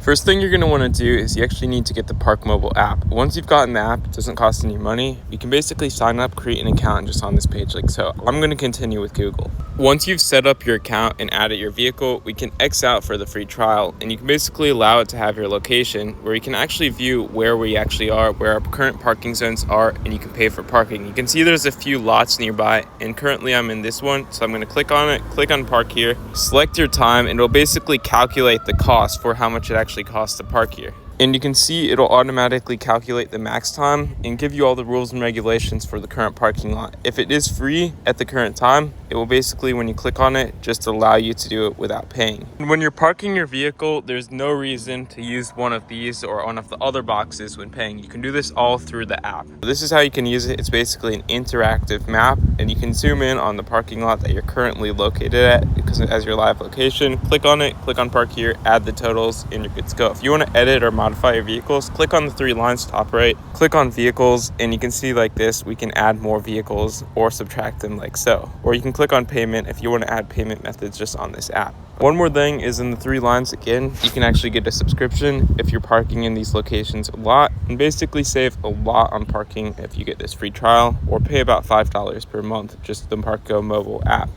First thing you're going to want to do is you actually need to get the parkmobile app. Once you've gotten the app, it doesn't cost any money. You can basically sign up, create an account just on this page like so. I'm going to continue with Google. Once you've set up your account and added your vehicle, we can X out for the free trial, and you can basically allow it to have your location where you can actually view where we actually are, where our current parking zones are, and you can pay for parking. You can see there's a few lots nearby, and currently I'm in this one, so I'm going to click on it, click on park here, select your time, and it'll basically calculate the cost for how much it actually costs to park here. And you can see it'll automatically calculate the max time and give you all the rules and regulations for the current parking lot. If it is free at the current time, it will basically, when you click on it, just allow you to do it without paying. And when you're parking your vehicle, there's no reason to use one of these or one of the other boxes when paying. You can do this all through the app. This is how you can use it. It's basically an interactive map, and you can zoom in on the parking lot that you're currently located at because it has your live location. Click on it, click on park here, add the totals, and you're good to go. If you want to edit or modify your vehicles, click on the three lines top right, click on vehicles, and you can see like this, we can add more vehicles or subtract them like so. Or you can click on payment if you want to add payment methods just on this app. One more thing is in the three lines again, you can actually get a subscription if you're parking in these locations a lot, and basically save a lot on parking if you get this free trial, or pay about $5 per month just the Park Go mobile app.